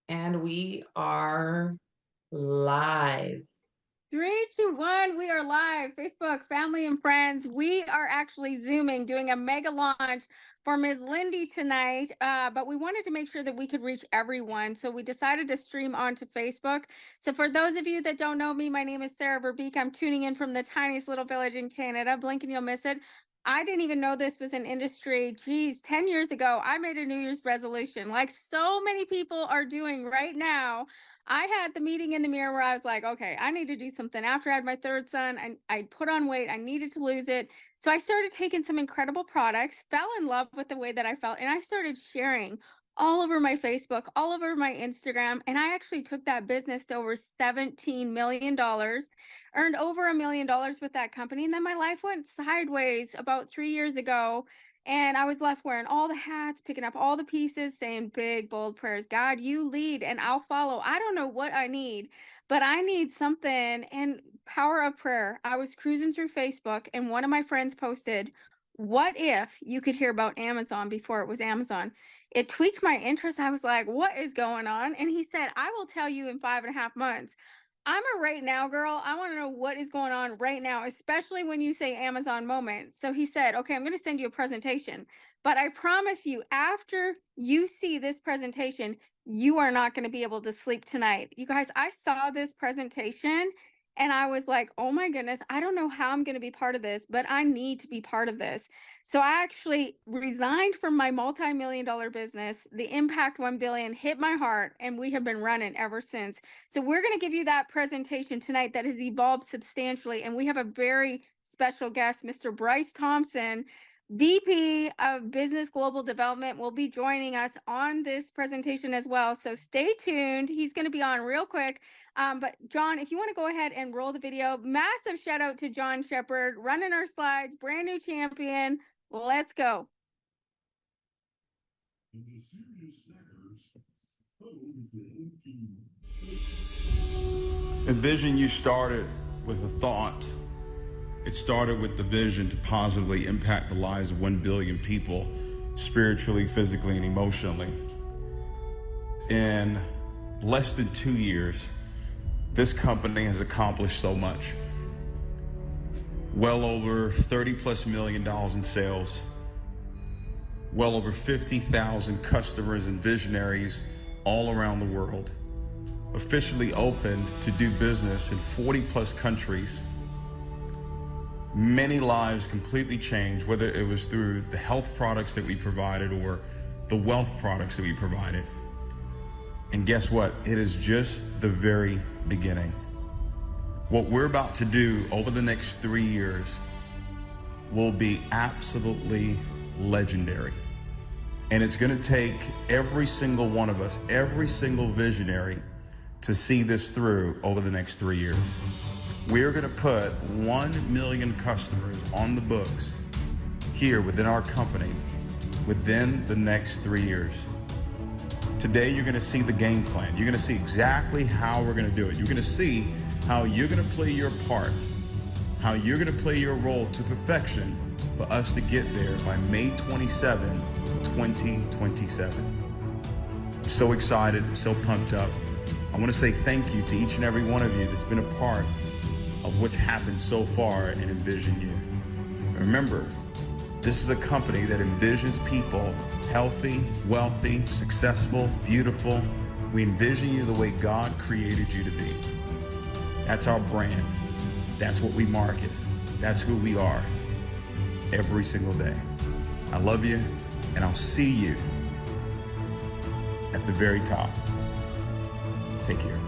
And we are live. 3, 2, 1, we are live. Facebook, family, and friends. We are actually Zooming, doing a mega launch for Ms. Lindy tonight. But we wanted to make sure that we could reach everyone. So we decided to stream onto Facebook. So for those of you that don't know me, my name is Sarah Verbeek. I'm tuning in from the tiniest little village in Canada. Blink and you'll miss it. I didn't even know this was an industry. Geez, 10 years ago, I made a New Year's resolution, like so many people are doing right now. I had the meeting in the mirror where I was like, okay, I need to do something. After I had my third son, I put on weight. I needed to lose it. So I started taking some incredible products, fell in love with the way that I felt, and I started sharing all over my Facebook, all over my Instagram. And I actually took that business to over $17 million, earned over $1 million with that company. And then my life went sideways about 3 years ago. And I was left wearing all the hats, picking up all the pieces, saying big, bold prayers. God, you lead and I'll follow. I don't know what I need, but I need something. And power of prayer. I was cruising through Facebook and one of my friends posted, "What if you could hear about Amazon before it was Amazon?" It tweaked my interest. I was like, what is going on? And he said, "I will tell you in 5.5 months." I'm a right now girl. I want to know what is going on right now, especially when you say Amazon moment. So he said, "Okay, I'm going to send you a presentation, but I promise you, after you see this presentation, you are not going to be able to sleep tonight." You guys, I saw this presentation and I was like, oh my goodness, I don't know how I'm going to be part of this, but I need to be part of this. So I actually resigned from my multi-million dollar business. The Impact 1 billion hit my heart, and we have been running ever since. So we're going to give you that presentation tonight that has evolved substantially. And we have a very special guest, Mr. Bryce Thompson, VP of Business Global Development, will be joining us on this presentation as well. So stay tuned. He's going to be on real quick. But John, if you want to go ahead and roll the video, massive shout out to John Shepard, running our slides, brand new champion. Let's go. NvisionU started with a thought. It started with the vision to positively impact the lives of 1 billion people, spiritually, physically, and emotionally. In less than 2 years, this company has accomplished so much. Well over $30+ million in sales, well over 50,000 customers and visionaries all around the world, officially opened to do business in 40+ countries. Many lives completely changed, whether it was through the health products that we provided or the wealth products that we provided. And guess what? It is just the very beginning. What we're about to do over the next 3 years will be absolutely legendary. And it's going to take every single one of us, every single visionary, to see this through over the next 3 years. We're going to put 1 million customers on the books here within our company within the next 3 years. Today, you're going to see the game plan. You're going to see exactly how we're going to do it. You're going to see how you're going to play your part, how you're going to play your role to perfection for us to get there by May 27, 2027. I'm so excited, I'm so pumped up. I want to say thank you to each and every one of you that's been a part of what's happened so far in NvisionU. Remember, this is a company that envisions people healthy, wealthy, successful, beautiful. We envision you the way God created you to be. That's our brand. That's what we market. That's who we are every single day. I love you, and I'll see you at the very top. Take care.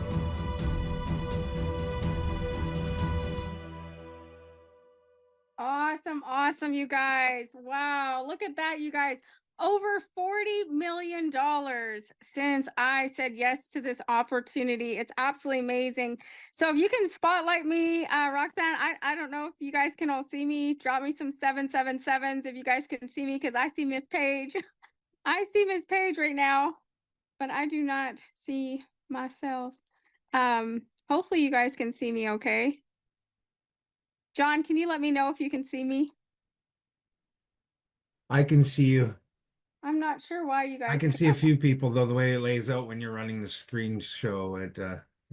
Awesome, you guys. Wow, look at that, you guys. Over $40 million since I said yes to this opportunity. It's absolutely amazing. So if you can spotlight me, Roxanne, I don't know if you guys can all see me. Drop me some 777s if you guys can see me, because I see Miss Page. I see Miss Page right now, but I do not see myself. Hopefully you guys can see me okay. John, can you let me know if you can see me? I can see you. I'm not not sure why you I guys. can see a few people though, the way it lays out when you're running the screen show, it All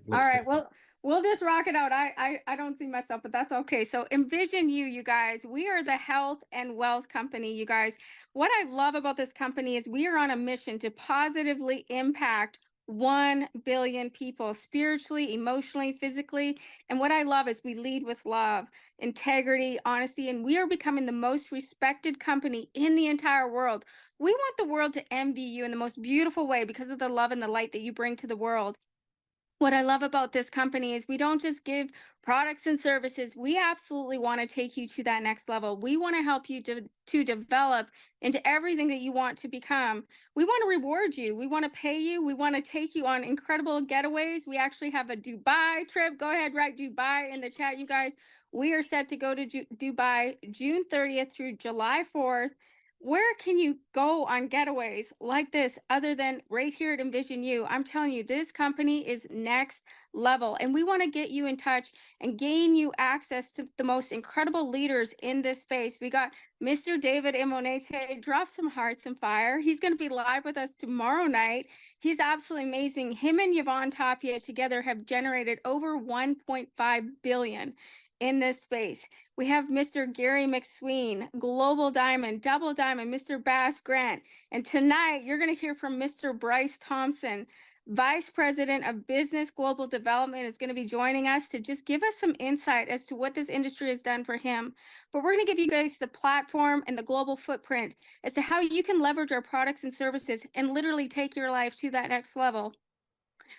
looks right, different. well, we'll just rock it out. I don't see myself, but that's okay. So NvisionU, you guys, we are the health and wealth company, you guys. What I love about this company is we are on a mission to positively impact 1 billion people spiritually, emotionally, physically. And what I love is we lead with love, integrity, honesty, and we are becoming the most respected company in the entire world. We want the world to envy you in the most beautiful way because of the love and the light that you bring to the world. What I love about this company is we don't just give products and services. We absolutely want to take you to that next level. We want to help you to develop into everything that you want to become. We want to reward you. We want to pay you. We want to take you on incredible getaways. We actually have a Dubai trip. Go ahead, write Dubai in the chat, you guys. We are set to go to Dubai June 30th through July 4th. Where can you go on getaways like this other than right here at NvisionU? I'm telling you, this company is next level, and we want to get you in touch and gain you access to the most incredible leaders in this space. We got Mr. David Imonete. Drop some hearts and fire. He's going to be live with us tomorrow night. He's absolutely amazing. Him and Yvonne Tapia together have generated over 1.5 billion in this space. We have Mr. Gary McSween, Global Diamond, Double Diamond, Mr. Bass Grant. And tonight, you're going to hear from Mr. Bryce Thompson, Vice President of Business Global Development, is going to be joining us to just give us some insight as to what this industry has done for him. But we're going to give you guys the platform and the global footprint as to how you can leverage our products and services and literally take your life to that next level.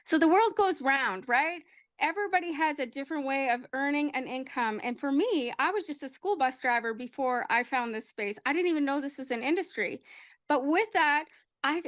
So the world goes round, right? Everybody has a different way of earning an income. And for me, I was just a school bus driver before I found this space. I didn't even know this was an industry. But with that,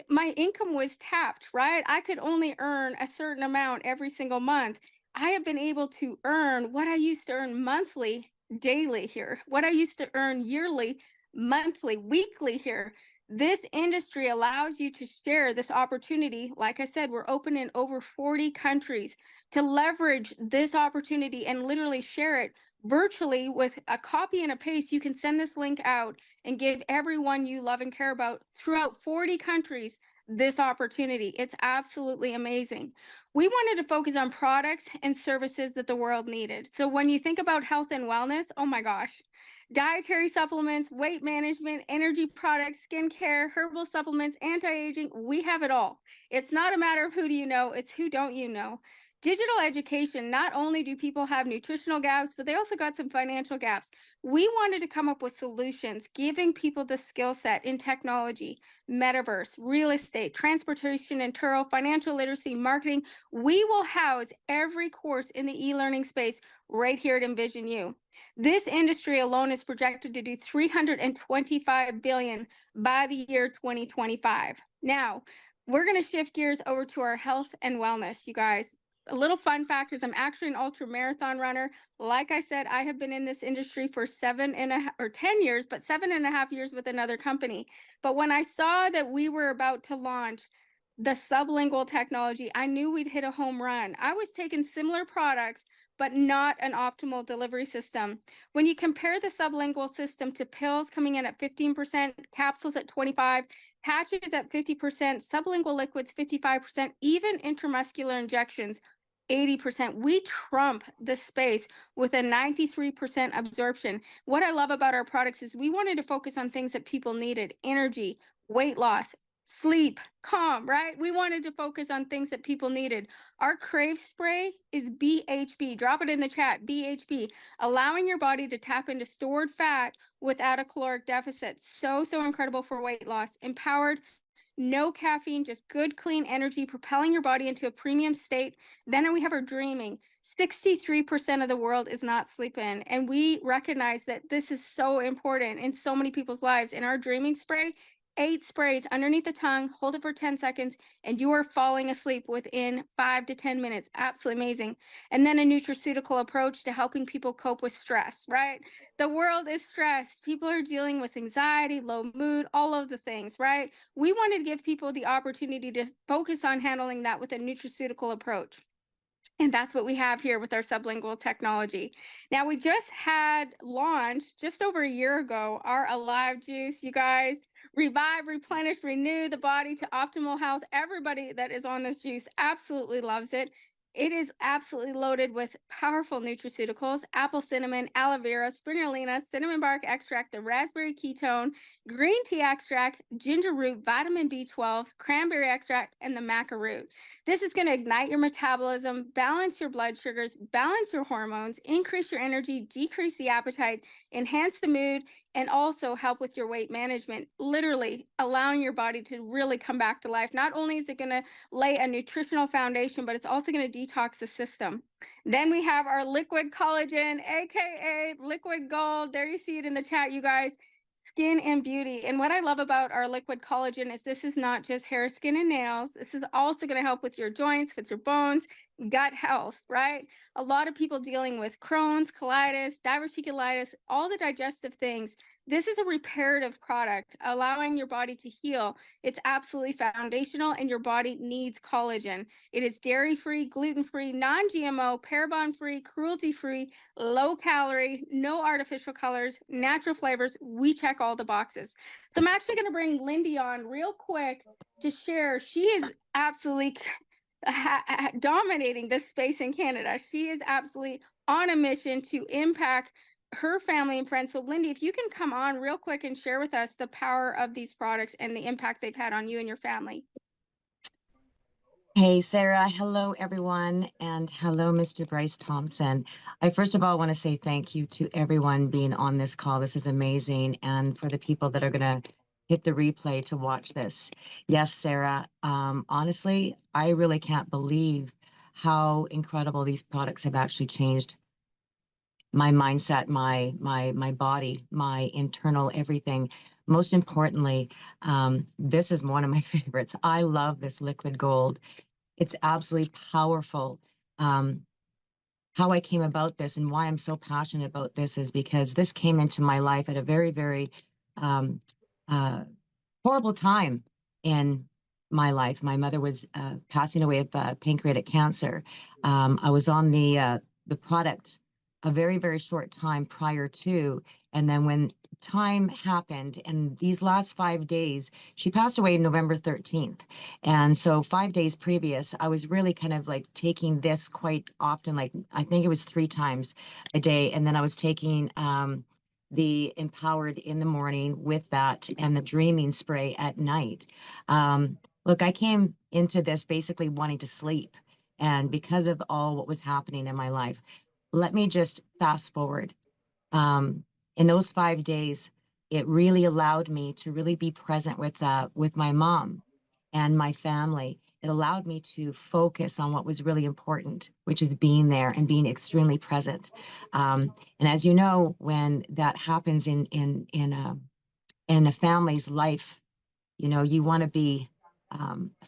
my income was tapped, right? I could only earn a certain amount every single month. I have been able to earn what I used to earn monthly, daily here, what I used to earn yearly, monthly, weekly here. This industry allows you to share this opportunity. Like I said, we're open in over 40 countries to leverage this opportunity and literally share it virtually with a copy and a paste. You can send this link out and give everyone you love and care about throughout 40 countries this opportunity. It's absolutely amazing. We wanted to focus on products and services that the world needed. So when you think about health and wellness, oh my gosh, dietary supplements, weight management, energy products, skincare, herbal supplements, anti-aging, we have it all. It's not a matter of who do you know, it's who don't you know. Digital education, not only do people have nutritional gaps, but they also got some financial gaps. We wanted to come up with solutions, giving people the skill set in technology, metaverse, real estate, transportation and tourism, financial literacy, marketing. We will house every course in the e-learning space right here at NvisionU. This industry alone is projected to do 325 billion by the year 2025. Now, we're going to shift gears over to our health and wellness, you guys. A little fun fact is I'm actually an ultra marathon runner. Like I said, I have been in this industry for 10 years, but 7.5 years with another company. But when I saw that we were about to launch the sublingual technology, I knew we'd hit a home run. I was taking similar products, but not an optimal delivery system. When you compare the sublingual system to pills coming in at 15%, capsules at 25%, patches at 50%, sublingual liquids 55%, even intramuscular injections 80%. We trump the space with a 93% absorption. What I love about our products is we wanted to focus on things that people needed: energy, weight loss, sleep, calm, right? We wanted to focus on things that people needed. Our Crave spray is BHB. Drop it in the chat, BHB, allowing your body to tap into stored fat without a caloric deficit. So incredible for weight loss. Empowered, no caffeine, just good, clean energy, propelling your body into a premium state. Then we have our dreaming. 63% of the world is not sleeping. And we recognize that this is so important in so many people's lives. In our dreaming spray, 8 sprays underneath the tongue, hold it for 10 seconds, and you are falling asleep within 5 to 10 minutes. Absolutely amazing. And then a nutraceutical approach to helping people cope with stress, right? The world is stressed. People are dealing with anxiety, low mood, all of the things, right? We wanted to give people the opportunity to focus on handling that with a nutraceutical approach. And that's what we have here with our sublingual technology. Now, we just had launched just over a year ago our Alive Juice, you guys. revive, replenish, renew the body to optimal health. Everybody that is on this juice absolutely loves it. It is absolutely loaded with powerful nutraceuticals: apple cinnamon, aloe vera, spirulina, cinnamon bark extract, the raspberry ketone, green tea extract, ginger root, vitamin B12, cranberry extract, and the maca root. This is going to ignite your metabolism, balance your blood sugars, balance your hormones, increase your energy, decrease the appetite, enhance the mood, and also help with your weight management, literally allowing your body to really come back to life. Not only is it going to lay a nutritional foundation, but it's also going to detox the system. Then we have our liquid collagen, aka liquid gold. There you see it in the chat, you guys. Skin and beauty. And what I love about our liquid collagen is this is not just hair, skin, and nails. This is also going to help with your joints, with your bones, gut health, right? A lot of people dealing with Crohn's, colitis, diverticulitis, all the digestive things. This is a reparative product, allowing your body to heal. It's absolutely foundational, and your body needs collagen. It is dairy-free, gluten-free, non-GMO, paraben-free, cruelty-free, low calorie, no artificial colors, natural flavors. We check all the boxes. So I'm actually going to bring Lindy on real quick to share. She is absolutely dominating this space in Canada. She is absolutely on a mission to impact her family and friends. So Lindy, if you can come on real quick and share with us the power of these products and the impact they've had on you and your family. Hey, Sarah. Hello, everyone. And hello, Mr. Bryce Thompson. I first of all want to say thank you to everyone being on this call. This is amazing. And for the people that are going to hit the replay to watch this. Yes, Sarah. Honestly, I really can't believe how incredible these products have actually changed my mindset, my body, my internal everything. Most importantly, this is one of my favorites. I love this liquid gold. It's absolutely powerful. How I came about this and why I'm so passionate about this is because this came into my life at a very, very um, uh, horrible time in my life. My mother was passing away of pancreatic cancer. I was on the product a very, very short time prior to, and then when time happened, and these last 5 days, she passed away November 13th. And so 5 days previous, I was really kind of like taking this quite often, like I think it was 3 times a day. And then I was taking the Empowered in the morning with that and the Dreaming spray at night. Look, I came into this basically wanting to sleep. And because of all what was happening in my life, let me just fast forward. In those 5 days, it really allowed me to really be present with my mom and my family. It allowed me to focus on what was really important, which is being there and being extremely present. And as you know, when that happens in a family's life, you know, you want to be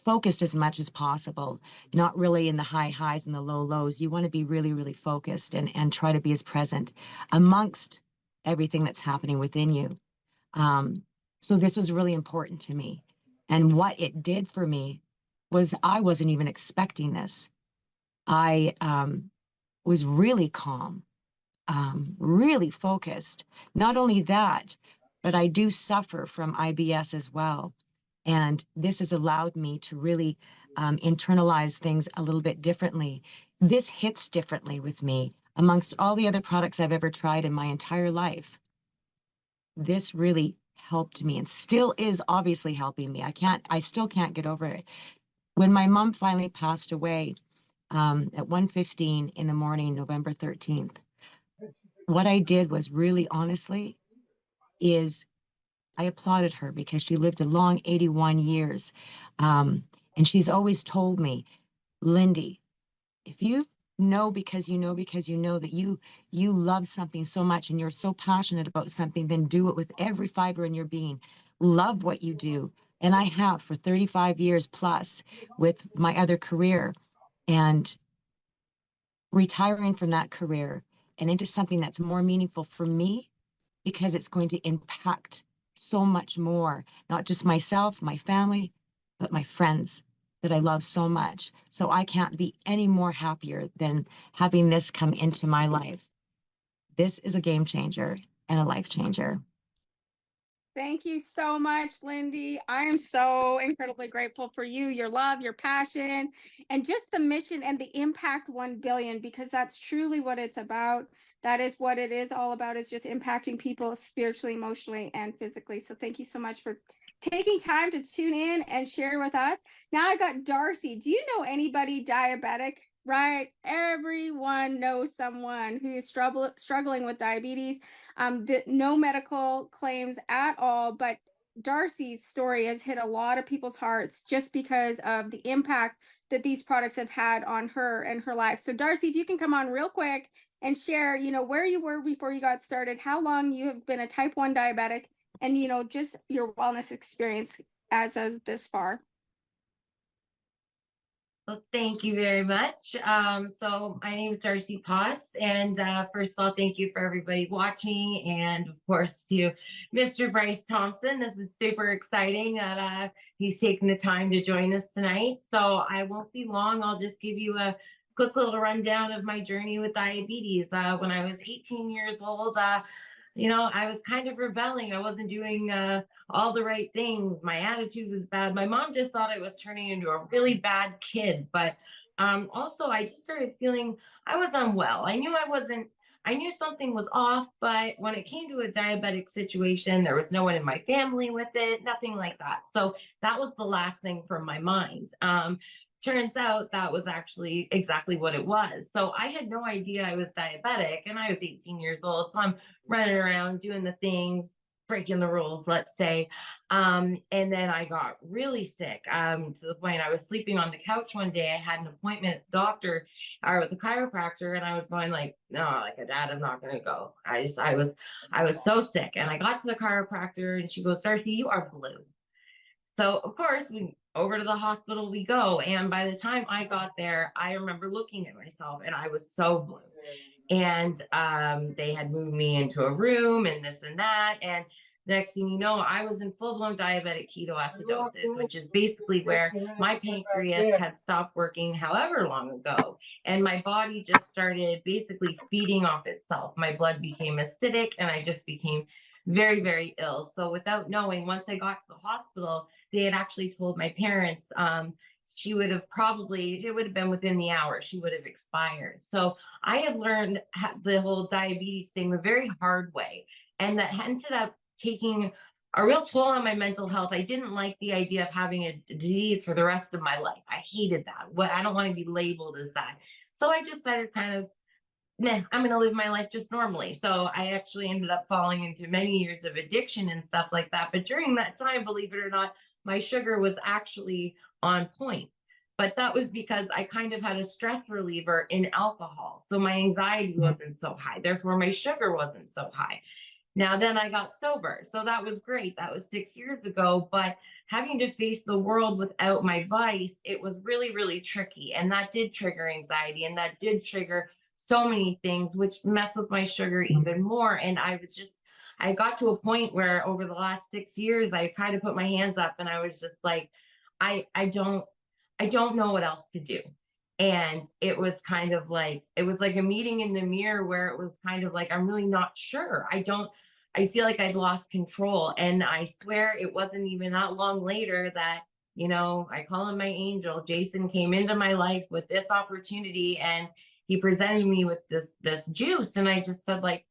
focused as much as possible, not really in the high highs and the low lows. You want to be really, really focused and try to be as present amongst everything that's happening within you. So this was really important to me. And what it did for me was I wasn't even expecting this. I was really calm, really focused. Not only that, but I do suffer from IBS as well. And this has allowed me to really internalize things a little bit differently. This hits differently with me amongst all the other products I've ever tried in my entire life. This really helped me and still is obviously helping me. I still can't get over it. When my mom finally passed away at 1:15 in the morning, November 13th, what I did was really honestly is I applauded her because she lived a long 81 years. And she's always told me, Lindy, if you know because you know because you know that you love something so much and you're so passionate about something, then do it with every fiber in your being. Love what you do. And I have for 35 years plus with my other career, and retiring from that career and into something that's more meaningful for me, because it's going to impact so much more, not just myself, my family, but my friends that I love so much. So I can't be any more happier than having this come into my life. This is a game changer and a life changer. Thank you so much, Lindy. I am so incredibly grateful for you, your love, your passion, and just the mission and the impact 1 billion, because that's truly what it's about. That is what it is all about, is just impacting people spiritually, emotionally, and physically. So thank you so much for taking time to tune in and share with us. Now I got Darcy. Do you know anybody diabetic? Right? Everyone knows someone who is struggling with diabetes. No medical claims at all, but Darcy's story has hit a lot of people's hearts just because of the impact that these products have had on her and her life. So Darcy, if you can come on real quick and share, where you were before you got started, how long you have been a type 1 diabetic, and, just your wellness experience as of this far. Well, thank you very much. So my name is Darcy Potts, and first of all, thank you for everybody watching, and of course to Mr. Bryce Thompson. This is super exciting that he's taking the time to join us tonight. So I won't be long. I'll just give you a quick little rundown of my journey with diabetes. When I was 18 years old, I was kind of rebelling. I wasn't doing all the right things. My attitude was bad. My mom just thought I was turning into a really bad kid. But also, I just started feeling I was unwell. I knew something was off, but when it came to a diabetic situation, there was no one in my family with it, nothing like that. So that was the last thing from my mind. Turns out that was actually exactly what it was. So I had no idea I was diabetic, and I was 18 years old. So I'm running around doing the things, breaking the rules, let's say. And then I got really sick to the point I was sleeping on the couch one day. I had an appointment at the doctor or with the chiropractor, and I was going like, no, like, Dad, I'm not going to go. I was so sick. And I got to the chiropractor, and she goes, Darcy, you are blue. So of course, over to the hospital we go. And by the time I got there, I remember looking at myself and I was so blue. And they had moved me into a room and this and that. And the next thing you know, I was in full-blown diabetic ketoacidosis, which is basically where my pancreas had stopped working however long ago. And my body just started basically feeding off itself. My blood became acidic and I just became very, very ill. So without knowing, once I got to the hospital, they had actually told my parents it would have been within the hour, she would have expired. So I had learned the whole diabetes thing the very hard way. And that ended up taking a real toll on my mental health. I didn't like the idea of having a disease for the rest of my life. I hated that. I don't want to be labeled as that. So I just decided kind of, nah, I'm going to live my life just normally. So I actually ended up falling into many years of addiction and stuff like that. But during that time, believe it or not, my sugar was actually on point. But that was because I kind of had a stress reliever in alcohol. So my anxiety wasn't so high. Therefore, my sugar wasn't so high. Now, then I got sober. So that was great. That was 6 years ago. But having to face the world without my vice, it was really, really tricky. And that did trigger anxiety. And that did trigger so many things, which messed with my sugar even more. And I got to a point where over the last 6 years, I kind of put my hands up and I was just like, I don't know what else to do. And it was kind of like, it was like a meeting in the mirror where it was kind of like, I'm really not sure. I feel like I'd lost control. And I swear it wasn't even that long later that, I call him my angel. Jason came into my life with this opportunity and he presented me with this juice. And I just said like,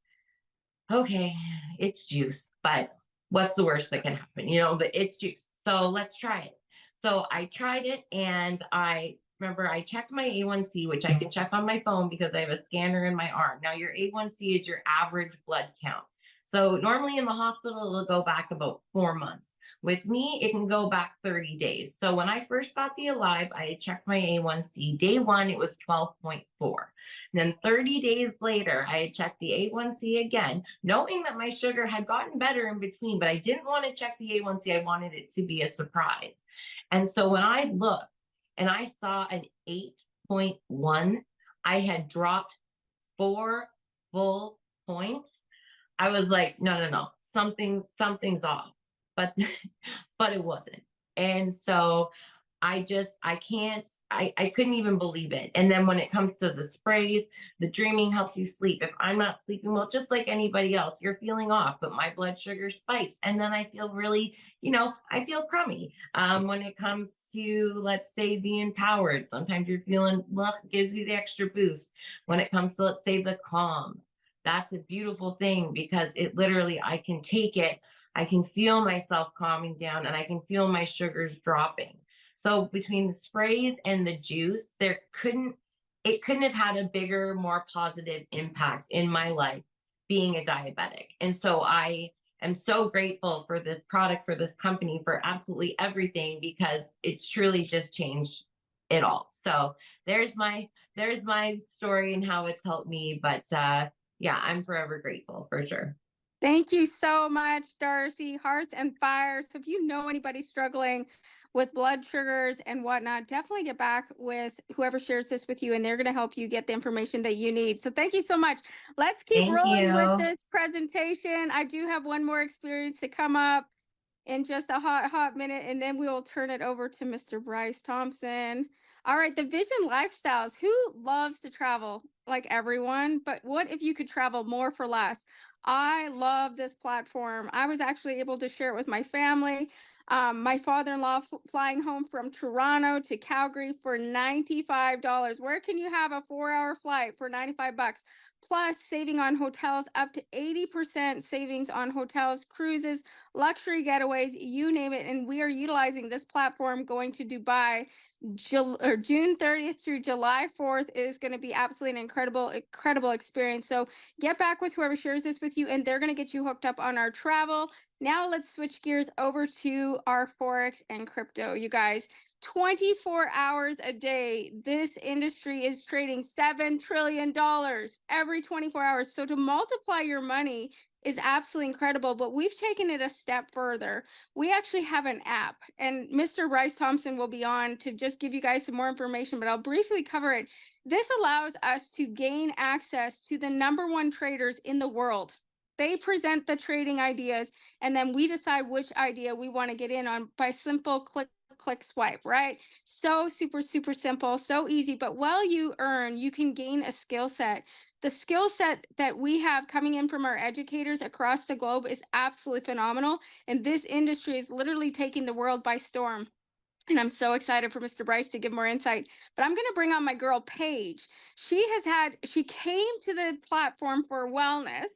okay, it's juice, but what's the worst that can happen? But it's juice. So let's try it. So I tried it and I remember I checked my A1C, which I can check on my phone because I have a scanner in my arm. Now your A1C is your average blood count. So normally in the hospital, it'll go back about 4 months. With me, it can go back 30 days. So when I first got the Alive, I had checked my A1C. Day one, it was 12.4. Then 30 days later, I had checked the A1C again, knowing that my sugar had gotten better in between, but I didn't want to check the A1C. I wanted it to be a surprise. And so when I looked and I saw an 8.1, I had dropped 4 full points. I was like, no, something's off. But but it wasn't. And so I can't, I couldn't even believe it. And then when it comes to the sprays, the dreaming helps you sleep. If I'm not sleeping well, just like anybody else, you're feeling off, but my blood sugar spikes. And then I feel really, I feel crummy. When it comes to, let's say, the empowered, sometimes you're feeling, well, it gives you the extra boost. When it comes to, let's say, the calm, that's a beautiful thing because it literally, I can take it, I can feel myself calming down, and I can feel my sugars dropping. So between the sprays and the juice, it couldn't have had a bigger, more positive impact in my life being a diabetic. And so I am so grateful for this product, for this company, for absolutely everything, because it's truly just changed it all. So there's my story and how it's helped me. But yeah, I'm forever grateful for sure. Thank you so much, Darcy. Hearts and Fire. So if you know anybody struggling with blood sugars and whatnot, definitely get back with whoever shares this with you, and they're going to help you get the information that you need. So thank you so much. Let's keep Thank rolling with you. this presentation. I do have one more experience to come up in just a hot minute, and then we will turn it over to Mr. Bryce Thompson. All right, the Vision Lifestyles. Who loves to travel? Like everyone, but what if you could travel more for less? I love this platform. I was actually able to share it with my family. My father-in-law flying home from Toronto to Calgary for $95. Where can you have a 4-hour flight for $95? Plus saving on hotels, up to 80% savings on hotels, cruises, luxury getaways, you name it. And we are utilizing this platform going to Dubai June 30th through July 4th. Is going to be absolutely an incredible experience. So get back with whoever shares this with you, and they're going to get you hooked up on our travel. Now let's switch gears over to our Forex and crypto. You guys, 24 hours a day, this industry is trading $7 trillion every 24 hours. So to multiply your money is absolutely incredible, but we've taken it a step further. We actually have an app, and Mr. Bryce Thompson will be on to just give you guys some more information, but I'll briefly cover it. This allows us to gain access to the #1 traders in the world. They present the trading ideas, and then we decide which idea we want to get in on by simple click, swipe, right? So super simple, so easy. But while you earn, you can gain a skill set. The skill set that we have coming in from our educators across the globe is absolutely phenomenal. And this industry is literally taking the world by storm. And I'm so excited for Mr. Bryce to give more insight. But I'm going to bring on my girl, Paige. She came to the platform for wellness.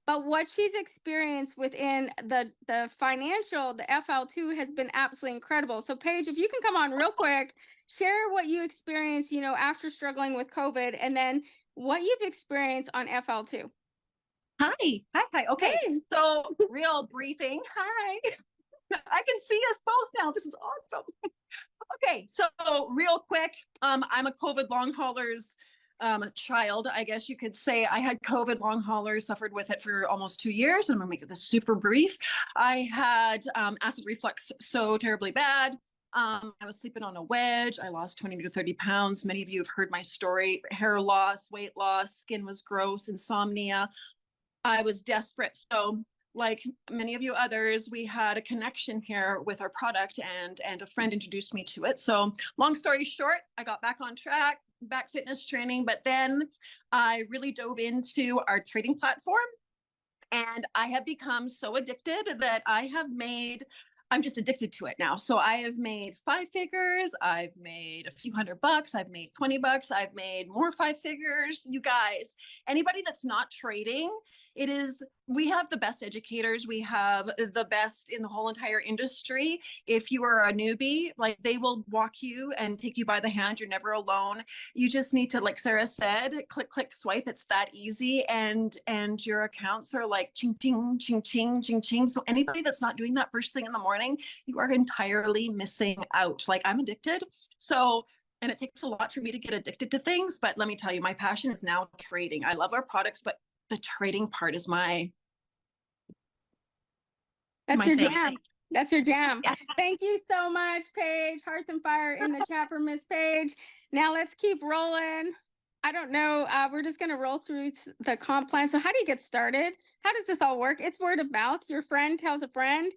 But what she's experienced within the financial, the FL2, has been absolutely incredible. So Paige, if you can come on real quick, share what you experienced, after struggling with COVID, and then what you've experienced on FL2. Hi. Okay, Hey. so real briefing. Hi. I can see us both now. This is awesome. Okay, so real quick, I'm a COVID long haulers child, I guess you could say. I had COVID long haulers, suffered with it for almost 2 years. I'm gonna make this super brief. I had acid reflux so terribly bad. I was sleeping on a wedge. I lost 20 to 30 pounds. Many of you have heard my story. Hair loss, weight loss, skin was gross, insomnia. I was desperate. So like many of you others, we had a connection here with our product, and a friend introduced me to it. So long story short, I got back on track, back fitness training, but then I really dove into our trading platform, and I have become so addicted that I'm just addicted to it now. So I have made 5 figures. I've made a few $100. I've made $20. I've made more 5 figures. You guys, anybody that's not trading, we have the best educators. We have the best in the whole entire industry. If you are a newbie, like, they will walk you and take you by the hand. You're never alone. You just need to, like Sarah said, click, swipe. It's that easy. And your accounts are like ching, ching, ching, ching, ching, ching. So anybody that's not doing that first thing in the morning, you are entirely missing out. Like, I'm addicted. And it takes a lot for me to get addicted to things. But let me tell you, my passion is now trading. I love our products, but the trading part is That's my your thing. jam. That's your jam. Yes. Thank you so much, Paige. Hearts and fire in the chat for Miss Paige. Now let's keep rolling. I don't know. We're just going to roll through the comp plan. So how do you get started? How does this all work? It's word of mouth. Your friend tells a friend.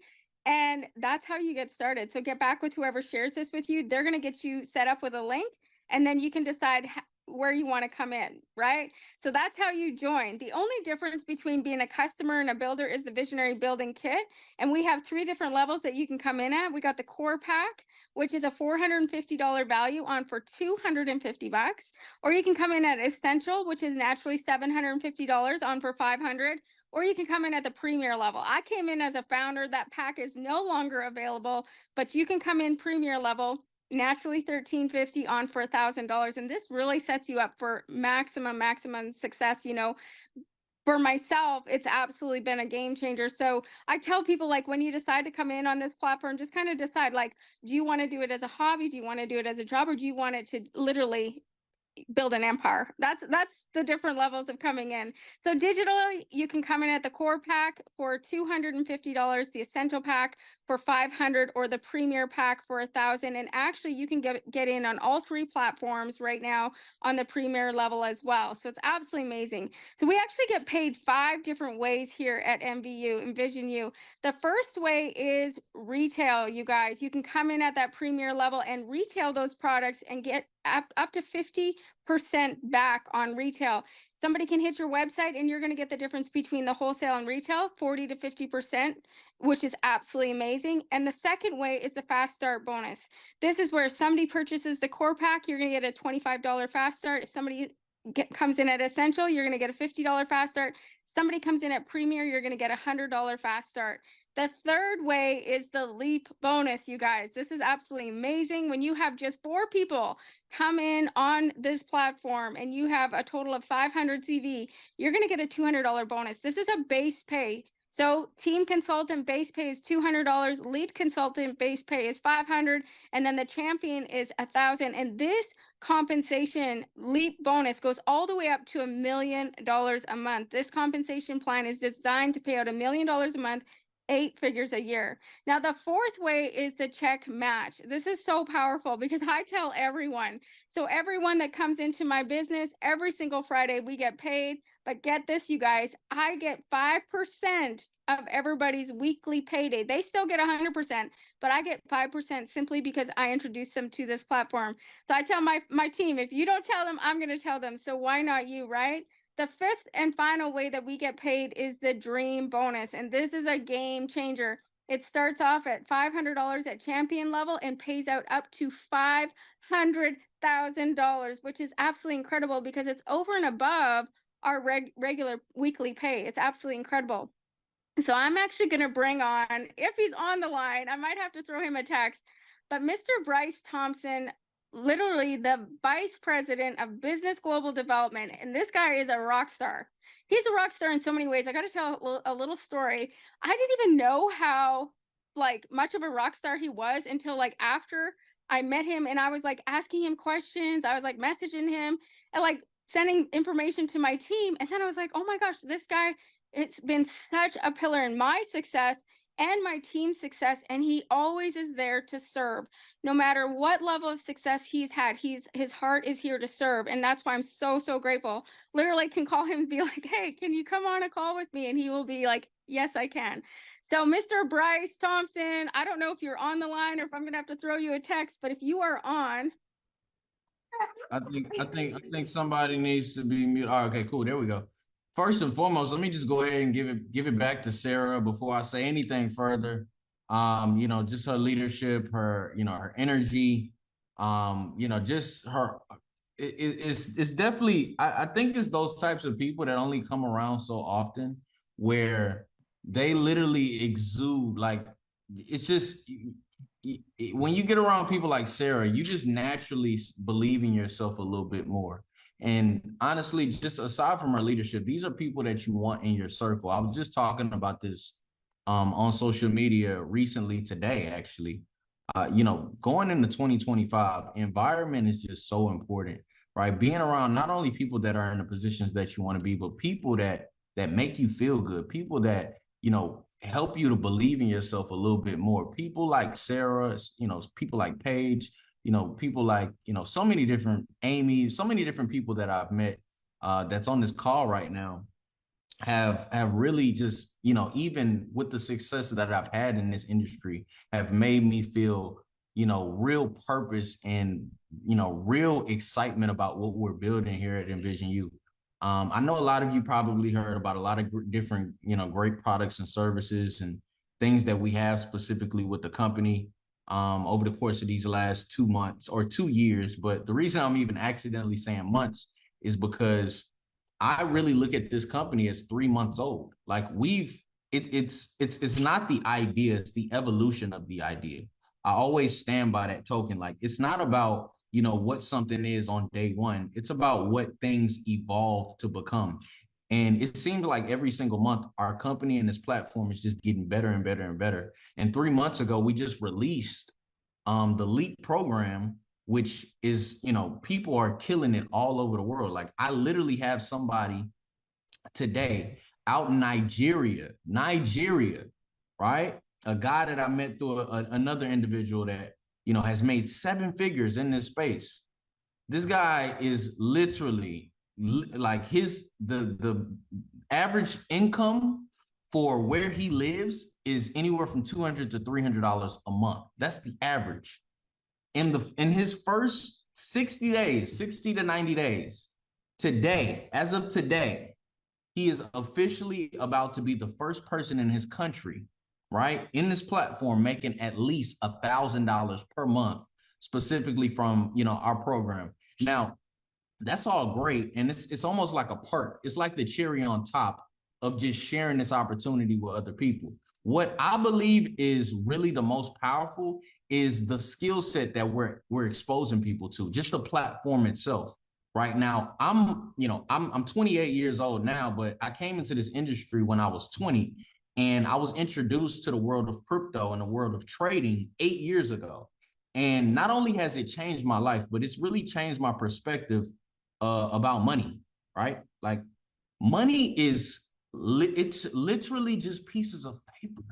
And that's how you get started. So get back with whoever shares this with you. They're going to get you set up with a link, and then you can decide where you want to come in, right? So that's how you join. The only difference between being a customer and a builder is the visionary building kit. And we have 3 different levels that you can come in at. We got the core pack, which is a $450 value on for $250, or you can come in at essential, which is naturally $750 on for $500, or you can come in at the premier level. I came in as a founder. That pack is no longer available, but you can come in premier level, naturally $1,350 on for $1,000. And this really sets you up for maximum success. You know, for myself, it's absolutely been a game changer. So I tell people, like, when you decide to come in on this platform, just kind of decide, like, do you want to do it as a hobby? Do you want to do it as a job? Or do you want it to literally build an empire? That's the different levels of coming in. So digitally, you can come in at the core pack for $250, the essential pack for $500, or the premier pack for $1,000. And actually, you can get in on all 3 platforms right now on the premier level as well. So it's absolutely amazing. So we actually get paid 5 different ways here at NvisionU. The first way is retail, you guys. You can come in at that premier level and retail those products and get up to 50% back on retail. Somebody can hit your website and you're going to get the difference between the wholesale and retail, 40 to 50%, which is absolutely amazing. And the second way is the fast start bonus. This is where if somebody purchases the core pack, you're going to get a $25 fast start. If somebody comes in at essential, you're going to get a $50 fast start. Somebody comes in at premier, you're going to get a $100 fast start. The third way is the leap bonus, you guys. This is absolutely amazing. When you have just 4 people come in on this platform and you have a total of 500 CV, you're going to get a $200 bonus. This is a base pay. So team consultant base pay is $200, lead consultant base pay is $500, and then the champion is $1,000. And this compensation leap bonus goes all the way up to $1 million a month. This compensation plan is designed to pay out $1 million a month, 8 figures a year. Now, the fourth way is the check match. This is so powerful because I tell everyone. So everyone that comes into my business, every single Friday, we get paid. But get this, you guys, I get 5% of everybody's weekly payday. They still get 100%, but I get 5% simply because I introduced them to this platform. So I tell my team, if you don't tell them, I'm going to tell them. So why not you, right? The fifth and final way that we get paid is the dream bonus. And this is a game changer. It starts off at $500 at champion level and pays out up to $500,000, which is absolutely incredible because it's over and above our regular weekly pay. It's absolutely incredible. So I'm actually going to bring on, if he's on the line, I might have to throw him a text, but Mr. Bryce Thompson, literally the vice president of business global development. And this guy is a rock star. He's a rock star in so many ways. I got to tell a little story. I didn't even know how like much of a rock star he was until like after I met him, and I was like asking him questions. I was like messaging him and like sending information to my team. And then I was like, oh my gosh, this guy, it's been such a pillar in my success and my team's success, and he always is there to serve. No matter what level of success he's had, his heart is here to serve, and that's why I'm so grateful. Literally can call him and be like, hey, can you come on a call with me? And he will be like, yes, I can. So Mr. Bryce Thompson, I don't know if you're on the line or if I'm gonna have to throw you a text, but if you are on. I think somebody needs to be muted. Oh, okay, cool. There we go. First and foremost, let me just go ahead and give it back to Sarah before I say anything further. Just her leadership, her energy, just her. It's definitely. I think it's those types of people that only come around so often, where they literally exude like it's just when you get around people like Sarah, you just naturally believe in yourself a little bit more. And honestly, just aside from her leadership, these are people that you want in your circle. I was just talking about this on social media recently today, actually. Going into 2025, environment is just so important, right? Being around not only people that are in the positions that you want to be, but people that make you feel good, people that, help you to believe in yourself a little bit more. People like Sarah, people like Paige, people like, so many different Amy, so many different people that I've met that's on this call right now. have really just, even with the success that I've had in this industry, have made me feel, real purpose and, real excitement about what we're building here at NvisionU. I know a lot of you probably heard about a lot of different, great products and services and things that we have specifically with the company over the course of these last 2 months or 2 years. But the reason I'm even accidentally saying months is because I really look at this company as 3 months old. Like it's not the idea, it's the evolution of the idea. I always stand by that token. Like it's not about, what something is on day one. It's about what things evolve to become. And it seems like every single month, our company and this platform is just getting better and better and better. And 3 months ago, we just released the LEAP program, which is, people are killing it all over the world. Like I literally have somebody today out in Nigeria, right? A guy that I met through another individual that, has made 7 figures in this space. This guy is literally like the average income for where he lives is anywhere from $200 to $300 a month. That's the average. In his first 60 days, 60 to 90 days, today, as of today, he is officially about to be the first person in his country, right, in this platform making at least $1,000 per month, specifically from, our program. Now, that's all great. And it's almost like a perk. It's like the cherry on top of just sharing this opportunity with other people. What I believe is really the most powerful is the skill set that we're exposing people to, just the platform itself. Right now, I'm 28 years old now, but I came into this industry when I was 20, and I was introduced to the world of crypto and the world of trading 8 years ago. And not only has it changed my life, but it's really changed my perspective about money, right? Like money it's literally just pieces of paper.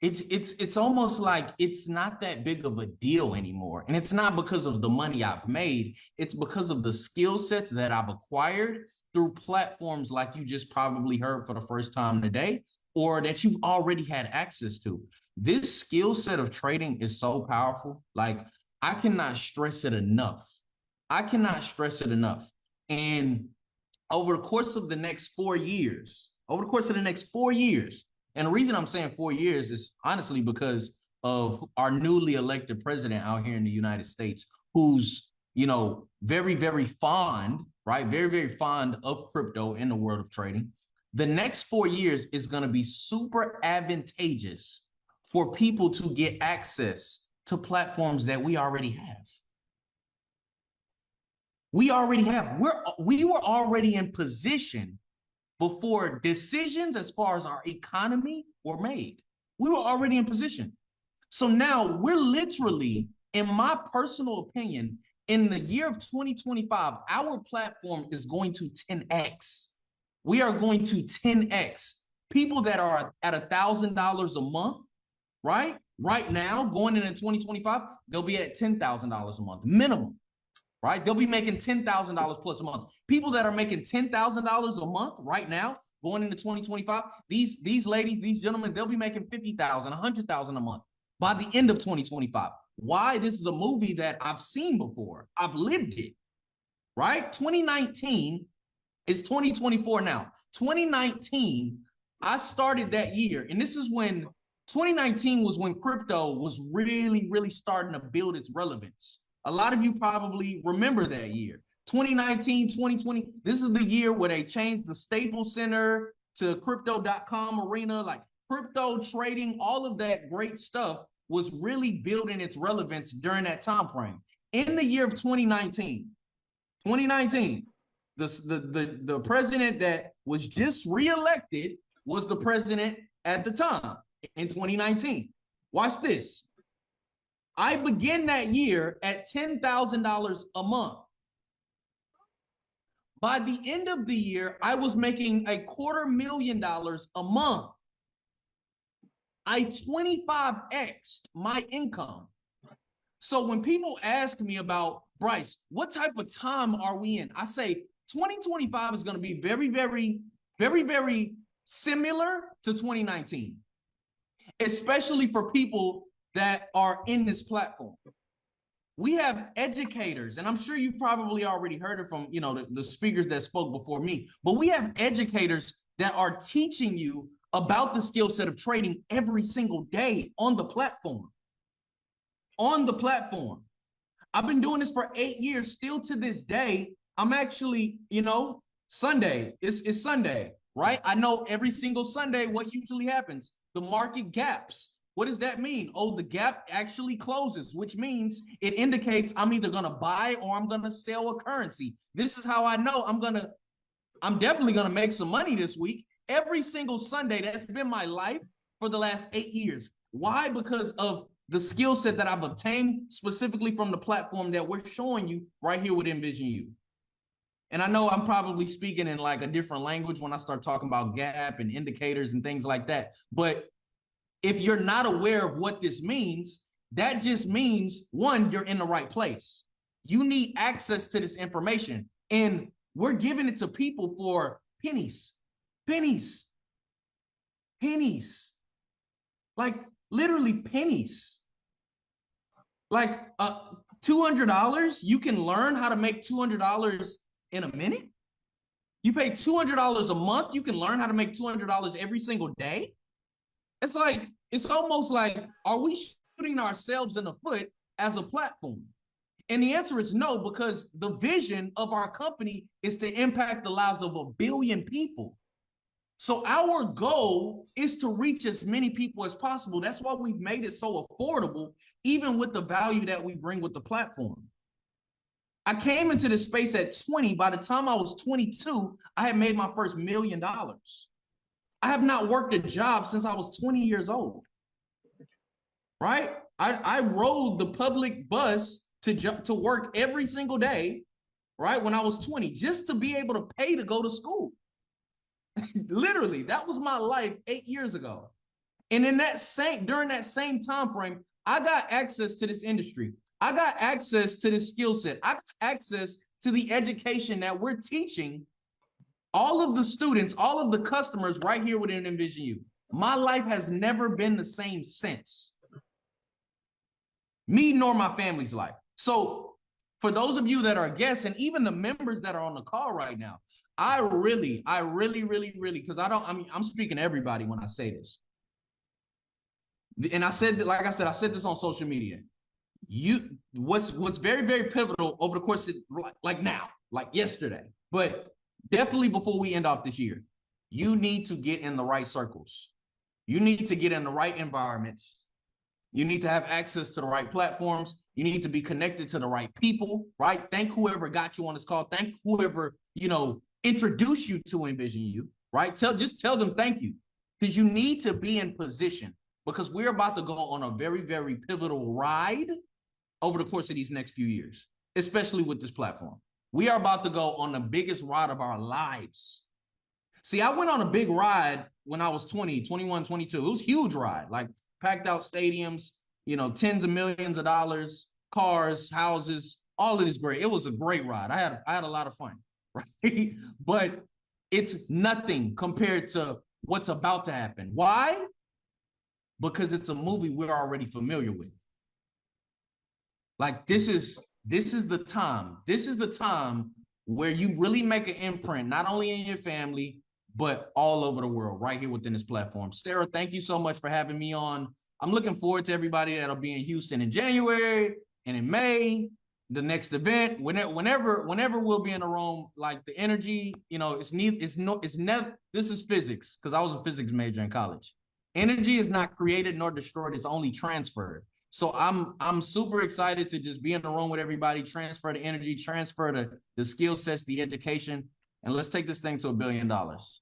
It's almost like it's not that big of a deal anymore. And it's not because of the money I've made. It's because of the skill sets that I've acquired through platforms like you just probably heard for the first time today, or that you've already had access to. This skill set of trading is so powerful. Like I cannot stress it enough. And over the course of the next 4 years, and the reason I'm saying 4 years is honestly because of our newly elected president out here in the United States, who's, very, very fond, right? Very, very fond of crypto in the world of trading. The next 4 years is going to be super advantageous for people to get access to platforms that we already have. We were already in position before decisions as far as our economy were made. We were already in position. So now we're literally, in my personal opinion, in the year of 2025, our platform is going to 10x. We are going to 10x. People that are at $1,000 a month, right? Right now, going into 2025, they'll be at $10,000 a month, minimum. Right? They'll be making $10,000 plus a month. People that are making $10,000 a month right now, going into 2025, these ladies, these gentlemen, they'll be making $50,000, $100,000 a month by the end of 2025. Why? This is a movie that I've seen before. I've lived it, right? 2019 is 2024 now. 2019, I started that year, and this is when 2019 was when crypto was really, really starting to build its relevance. A lot of you probably remember that year. 2019, 2020, this is the year where they changed the Staples Center to crypto.com arena, like crypto trading, all of that great stuff was really building its relevance during that time frame. In the year of 2019, the president that was just reelected was the president at the time in 2019. Watch this. I began that year at $10,000 a month. By the end of the year, I was making $250,000 a month. I 25x'd my income. So when people ask me about, Bryce, what type of time are we in? I say 2025 is going to be very, very very, very similar to 2019, especially for people that are in this platform. We have educators, and I'm sure you probably already heard it from, the speakers that spoke before me, but we have educators that are teaching you about the skill set of trading every single day on the platform. On the platform. I've been doing this for 8 years, still to this day. I'm actually, Sunday, it's Sunday, right? I know every single Sunday what usually happens. The market gaps. What does that mean? Oh, the gap actually closes, which means it indicates I'm either going to buy or I'm going to sell a currency. This is how I know I'm definitely going to make some money this week. Every single Sunday, that's been my life for the last 8 years. Why? Because of the skill set that I've obtained specifically from the platform that we're showing you right here with NvisionU. And I know I'm probably speaking in like a different language when I start talking about gap and indicators and things like that. But if you're not aware of what this means, that just means, one, you're in the right place. You need access to this information. And we're giving it to people for pennies, pennies, pennies, like literally pennies. Like $200, you can learn how to make $200 in a minute. You pay $200 a month, you can learn how to make $200 every single day. It's almost like, are we shooting ourselves in the foot as a platform? And the answer is no, because the vision of our company is to impact the lives of 1 billion people. So our goal is to reach as many people as possible. That's why we've made it so affordable, even with the value that we bring with the platform. I came into this space at 20. By the time I was 22, I had made my first $1 million. I have not worked a job since I was 20 years old, right? I rode the public bus to work every single day, right? When I was 20, just to be able to pay to go to school. Literally, that was my life 8 years ago. And during that same time frame, I got access to this industry. I got access to this skill set. I got access to the education that we're teaching all of the students, all of the customers right here within NvisionU. My life has never been the same since. Me nor my family's life. So for those of you that are guests and even the members that are on the call right now, I really, because I'm speaking to everybody when I say this. And I said that, like I said this on social media. What's very, very pivotal over the course of like now, like yesterday, but definitely before we end off this year, you need to get in the right circles. You need to get in the right environments. You need to have access to the right platforms. You need to be connected to the right people, right? Thank whoever got you on this call. Thank whoever, introduced you to NvisionU, right? Just tell them thank you, because you need to be in position, because we're about to go on a very, very pivotal ride over the course of these next few years, especially with this platform. We are about to go on the biggest ride of our lives. See, I went on a big ride when I was 20, 21, 22. It was a huge ride, like packed out stadiums, tens of millions of dollars, cars, houses, all of this great. It was a great ride. I had a lot of fun, right? But it's nothing compared to what's about to happen. Why? Because it's a movie we're already familiar with. Like this is the time. This is the time where you really make an imprint, not only in your family, but all over the world, right here within this platform. Sarah, thank you so much for having me on. I'm looking forward to everybody that'll be in Houston in January and in May, the next event, whenever we'll be in a room. Like the energy, this is physics, because I was a physics major in college. Energy is not created nor destroyed, it's only transferred. So I'm super excited to just be in the room with everybody, transfer the energy, transfer the skill sets, the education, and let's take this thing to $1 billion.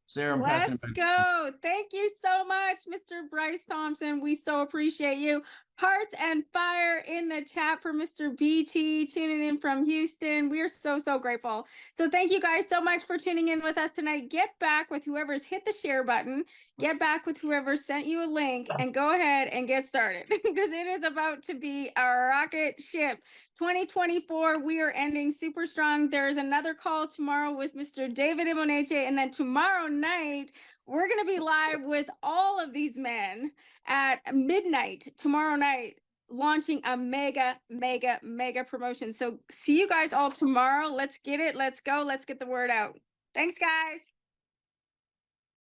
Sarah, I'm passing it back. Let's go. Thank you so much, Mr. Bryce Thompson. We so appreciate you. Hearts and fire in the chat for Mr. BT tuning in from Houston. We are so, so grateful. So thank you guys so much for tuning in with us tonight. Get back with whoever's hit the share button. Get back with whoever sent you a link and go ahead and get started because it is about to be a rocket ship. 2024, we are ending super strong. There is another call tomorrow with Mr. David Imoneche, and then tomorrow night, we're going to be live with all of these men at midnight tomorrow night, launching a mega promotion. So see you guys all tomorrow. Let's get it. Let's go. Let's get the word out. Thanks, guys.